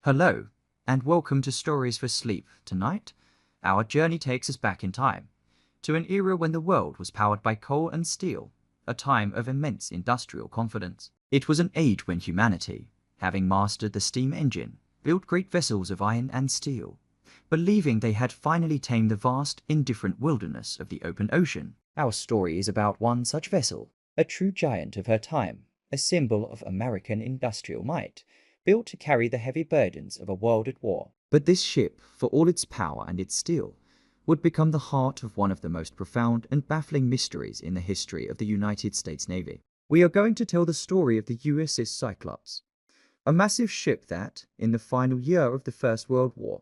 Hello, and welcome to Stories for Sleep. Tonight, our journey takes us back in time, to an era when the world was powered by coal and steel, a time of immense industrial confidence. It was an age when humanity, having mastered the steam engine, built great vessels of iron and steel, believing they had finally tamed the vast, indifferent wilderness of the open ocean. Our story is about one such vessel, a true giant of her time, a symbol of American industrial might, built to carry the heavy burdens of a world at war. But this ship, for all its power and its steel, would become the heart of one of the most profound and baffling mysteries in the history of the United States Navy. We are going to tell the story of the USS Cyclops, a massive ship that, in the final year of the First World War,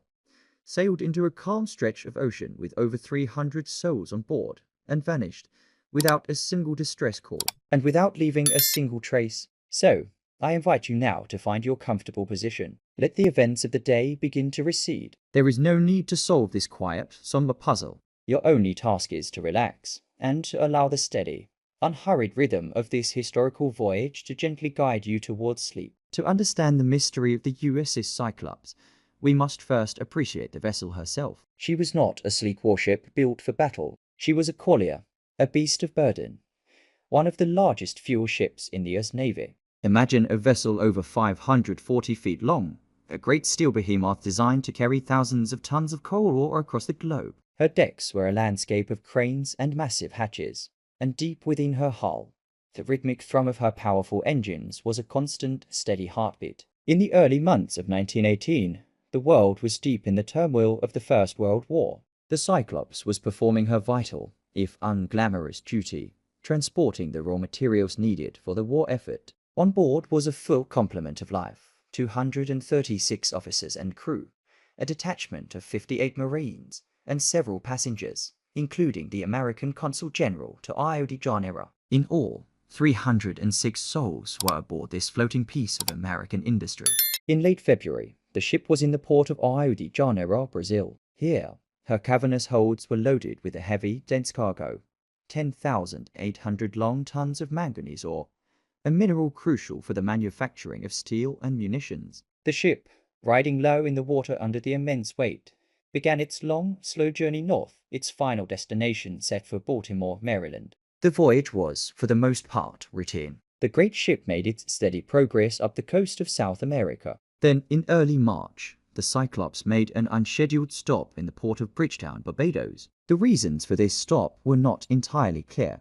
sailed into a calm stretch of ocean with over 300 souls on board and vanished without a single distress call and without leaving a single trace. So, I invite you now to find your comfortable position. Let the events of the day begin to recede. There is no need to solve this quiet, somber puzzle. Your only task is to relax and to allow the steady, unhurried rhythm of this historical voyage to gently guide you towards sleep. To understand the mystery of the USS Cyclops, we must first appreciate the vessel herself. She was not a sleek warship built for battle. She was a collier, a beast of burden, one of the largest fuel ships in the US Navy. Imagine a vessel over 540 feet long, a great steel behemoth designed to carry thousands of tons of coal ore across the globe. Her decks were a landscape of cranes and massive hatches, and deep within her hull, the rhythmic thrum of her powerful engines was a constant, steady heartbeat. In the early months of 1918, the world was deep in the turmoil of the First World War. The Cyclops was performing her vital, if unglamorous duty, transporting the raw materials needed for the war effort. On board was a full complement of life, 236 officers and crew, a detachment of 58 Marines, and several passengers, including the American Consul General to Rio de Janeiro. In all, 306 souls were aboard this floating piece of American industry. In late February, the ship was in the port of Rio de Janeiro, Brazil. Here, her cavernous holds were loaded with a heavy, dense cargo, 10,800 long tons of manganese ore, a mineral crucial for the manufacturing of steel and munitions. The ship, riding low in the water under the immense weight, began its long, slow journey north, its final destination set for Baltimore, Maryland. The voyage was, for the most part, routine. The great ship made its steady progress up the coast of South America. Then, in early March, the Cyclops made an unscheduled stop in the port of Bridgetown, Barbados. The reasons for this stop were not entirely clear,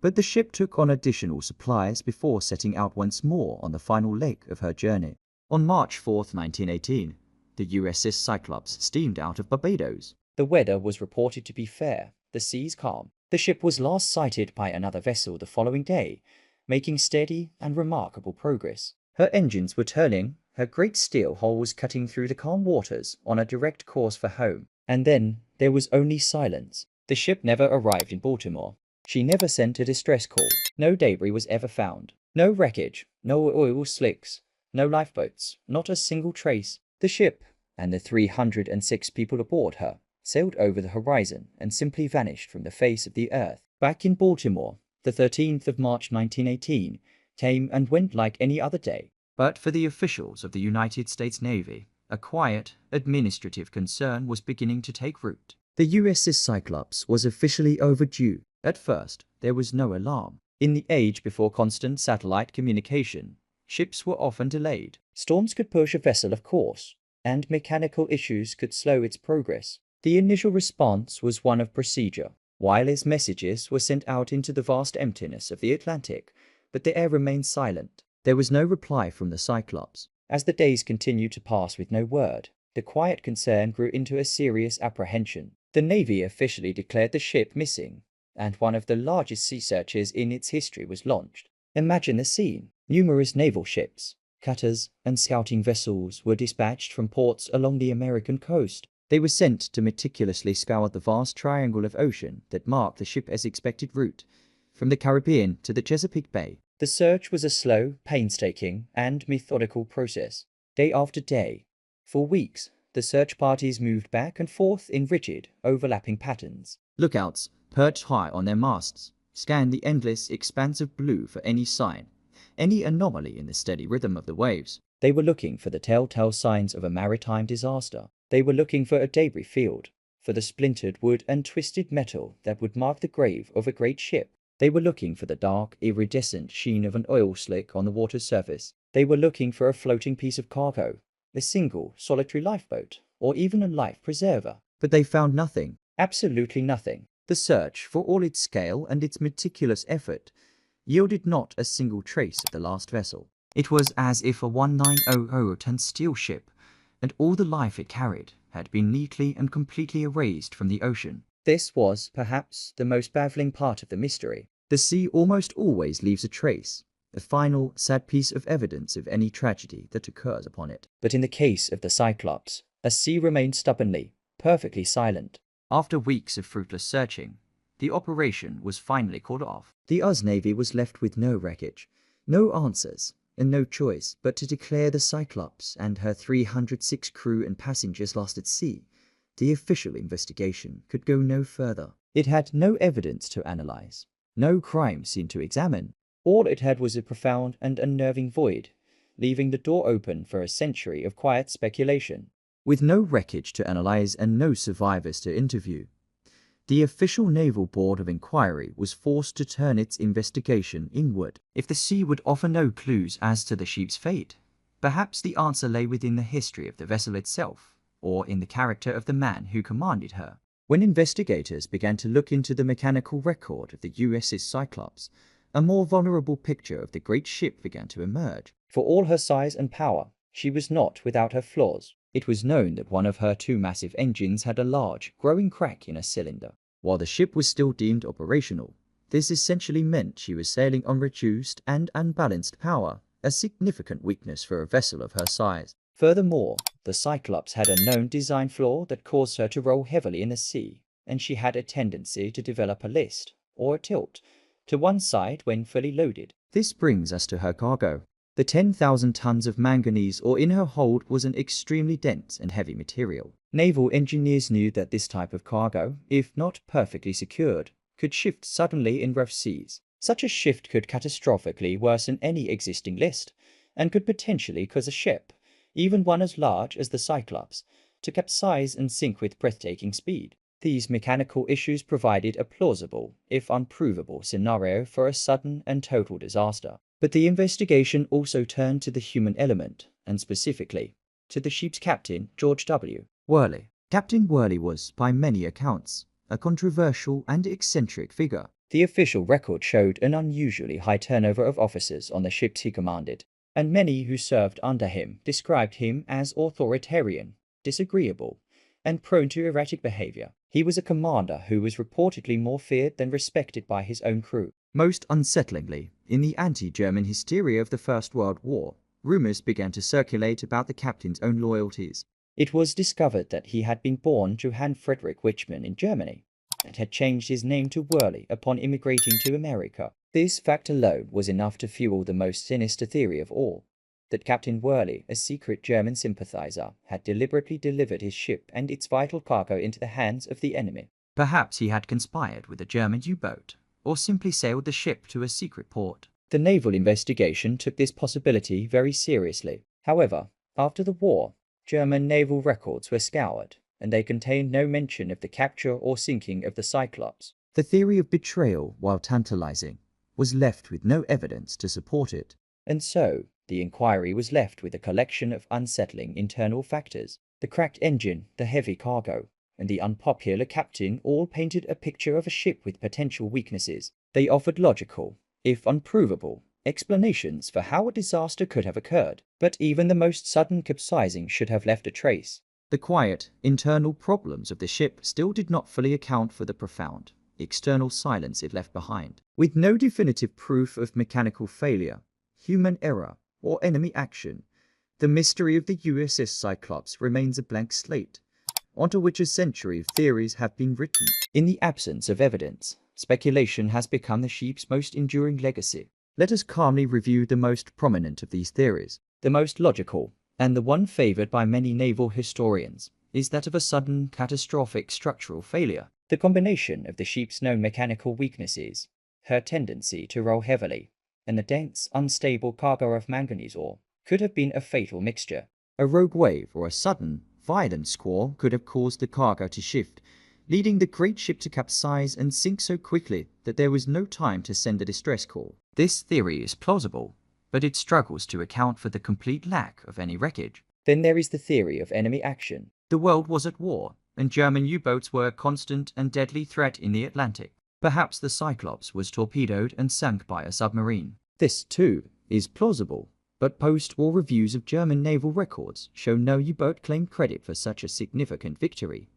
but the ship took on additional supplies before setting out once more on the final leg of her journey. On March 4, 1918, the USS Cyclops steamed out of Barbados. The weather was reported to be fair, the seas calm. The ship was last sighted by another vessel the following day, making steady and remarkable progress. Her engines were turning, her great steel hull was cutting through the calm waters on a direct course for home. And then there was only silence. The ship never arrived in Baltimore. She never sent a distress call. No debris was ever found. No wreckage, no oil slicks, no lifeboats, not a single trace. The ship, and the 306 people aboard her, sailed over the horizon and simply vanished from the face of the earth. Back in Baltimore, the 13th of March 1918 came and went like any other day. But for the officials of the United States Navy, a quiet, administrative concern was beginning to take root. The USS Cyclops was officially overdue. At first, there was no alarm. In the age before constant satellite communication, ships were often delayed. Storms could push a vessel off course, and mechanical issues could slow its progress. The initial response was one of procedure. Wireless messages were sent out into the vast emptiness of the Atlantic, but the air remained silent. There was no reply from the Cyclops. As the days continued to pass with no word, the quiet concern grew into a serious apprehension. The Navy officially declared the ship missing, and one of the largest sea searches in its history was launched. Imagine the scene. Numerous naval ships, cutters, and scouting vessels were dispatched from ports along the American coast. They were sent to meticulously scour the vast triangle of ocean that marked the ship's expected route, from the Caribbean to the Chesapeake Bay. The search was a slow, painstaking, and methodical process. Day after day, for weeks, the search parties moved back and forth in rigid, overlapping patterns. Lookouts, perched high on their masts, scanned the endless expanse of blue for any sign, any anomaly in the steady rhythm of the waves. They were looking for the telltale signs of a maritime disaster. They were looking for a debris field, for the splintered wood and twisted metal that would mark the grave of a great ship. They were looking for the dark, iridescent sheen of an oil slick on the water's surface. They were looking for a floating piece of cargo, a single, solitary lifeboat, or even a life preserver. But they found nothing, absolutely nothing. The search, for all its scale and its meticulous effort, yielded not a single trace of the last vessel. It was as if a 1900-ton steel ship, and all the life it carried, had been neatly and completely erased from the ocean. This was, perhaps, the most baffling part of the mystery. The sea almost always leaves a trace, a final, sad piece of evidence of any tragedy that occurs upon it. But in the case of the Cyclops, a sea remained stubbornly, perfectly silent. After weeks of fruitless searching, the operation was finally called off. The US Navy was left with no wreckage, no answers, and no choice but to declare the Cyclops and her 306 crew and passengers lost at sea. The official investigation could go no further. It had no evidence to analyze, no crime scene to examine. All it had was a profound and unnerving void, leaving the door open for a century of quiet speculation. With no wreckage to analyze and no survivors to interview, the official Naval Board of Inquiry was forced to turn its investigation inward. If the sea would offer no clues as to the ship's fate, perhaps the answer lay within the history of the vessel itself, or in the character of the man who commanded her. When investigators began to look into the mechanical record of the USS Cyclops, a more vulnerable picture of the great ship began to emerge. For all her size and power, she was not without her flaws. It was known that one of her two massive engines had a large, growing crack in a cylinder. While the ship was still deemed operational, this essentially meant she was sailing on reduced and unbalanced power, a significant weakness for a vessel of her size. Furthermore, the Cyclops had a known design flaw that caused her to roll heavily in the sea, and she had a tendency to develop a list, or a tilt, to one side when fully loaded. This brings us to her cargo. The 10,000 tons of manganese ore in her hold was an extremely dense and heavy material. Naval engineers knew that this type of cargo, if not perfectly secured, could shift suddenly in rough seas. Such a shift could catastrophically worsen any existing list, and could potentially cause a ship, even one as large as the Cyclops, to capsize and sink with breathtaking speed. These mechanical issues provided a plausible, if unprovable, scenario for a sudden and total disaster. But the investigation also turned to the human element, and specifically, to the ship's captain, George W. Worley. Captain Worley was, by many accounts, a controversial and eccentric figure. The official record showed an unusually high turnover of officers on the ships he commanded, and many who served under him described him as authoritarian, disagreeable, and prone to erratic behavior. He was a commander who was reportedly more feared than respected by his own crew. Most unsettlingly, in the anti-German hysteria of the First World War, rumors began to circulate about the captain's own loyalties. It was discovered that he had been born Johann Friedrich Wichmann in Germany, and had changed his name to Worley upon immigrating to America. This fact alone was enough to fuel the most sinister theory of all, that Captain Worley, a secret German sympathizer, had deliberately delivered his ship and its vital cargo into the hands of the enemy. Perhaps he had conspired with a German U-boat, or simply sailed the ship to a secret port. The naval investigation took this possibility very seriously. However, after the war, German naval records were scoured, and they contained no mention of the capture or sinking of the Cyclops. The theory of betrayal, while tantalizing, was left with no evidence to support it. And so, the inquiry was left with a collection of unsettling internal factors. The cracked engine, the heavy cargo, and the unpopular captain all painted a picture of a ship with potential weaknesses. They offered logical, if unprovable, explanations for how a disaster could have occurred, but even the most sudden capsizing should have left a trace. The quiet, internal problems of the ship still did not fully account for the profound, external silence it left behind. With no definitive proof of mechanical failure, human error, or enemy action, the mystery of the USS Cyclops remains a blank slate, onto which a century of theories have been written. In the absence of evidence, speculation has become the ship's most enduring legacy. Let us calmly review the most prominent of these theories. The most logical, and the one favored by many naval historians, is that of a sudden, catastrophic structural failure. The combination of the ship's known mechanical weaknesses, her tendency to roll heavily, and the dense, unstable cargo of manganese ore, could have been a fatal mixture. A rogue wave or a sudden, violent squall could have caused the cargo to shift, leading the great ship to capsize and sink so quickly that there was no time to send a distress call. This theory is plausible, but it struggles to account for the complete lack of any wreckage. Then there is the theory of enemy action. The world was at war, and German U-boats were a constant and deadly threat in the Atlantic. Perhaps the Cyclops was torpedoed and sunk by a submarine. This, too, is plausible, but post-war reviews of German naval records show no U-boat claimed credit for such a significant victory,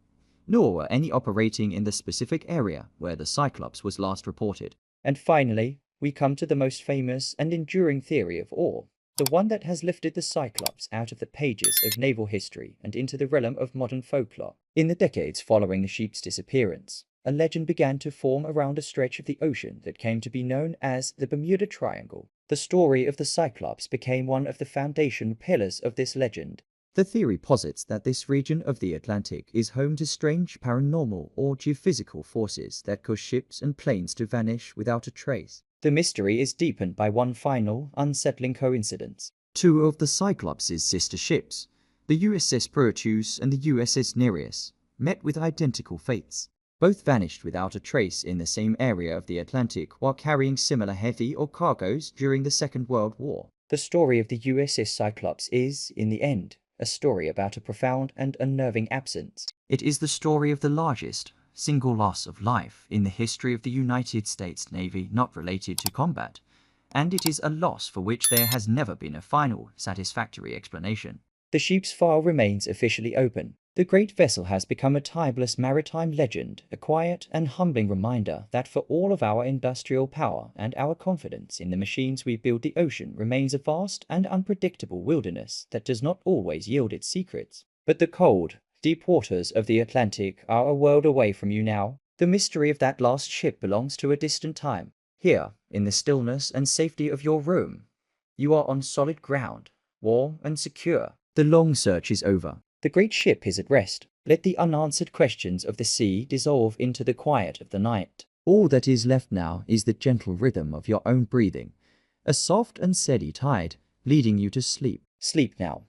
nor were any operating in the specific area where the Cyclops was last reported. And finally, we come to the most famous and enduring theory of all, the one that has lifted the Cyclops out of the pages of naval history and into the realm of modern folklore. In the decades following the ship's disappearance, a legend began to form around a stretch of the ocean that came to be known as the Bermuda Triangle. The story of the Cyclops became one of the foundation pillars of this legend. The theory posits that this region of the Atlantic is home to strange paranormal or geophysical forces that cause ships and planes to vanish without a trace. The mystery is deepened by one final, unsettling coincidence. Two of the Cyclops' sister ships, the USS Proteus and the USS Nereus, met with identical fates. Both vanished without a trace in the same area of the Atlantic while carrying similar heavy or cargoes during the Second World War. The story of the USS Cyclops is, in the end, a story about a profound and unnerving absence. It is the story of the largest single loss of life in the history of the United States Navy not related to combat, and it is a loss for which there has never been a final, satisfactory explanation. The ship's file remains officially open. The great vessel has become a timeless maritime legend, a quiet and humbling reminder that for all of our industrial power and our confidence in the machines we build, the ocean remains a vast and unpredictable wilderness that does not always yield its secrets. But the cold, deep waters of the Atlantic are a world away from you now. The mystery of that lost ship belongs to a distant time. Here, in the stillness and safety of your room, you are on solid ground, warm and secure. The long search is over. The great ship is at rest. Let the unanswered questions of the sea dissolve into the quiet of the night. All that is left now is the gentle rhythm of your own breathing, a soft and steady tide leading you to sleep. Sleep now.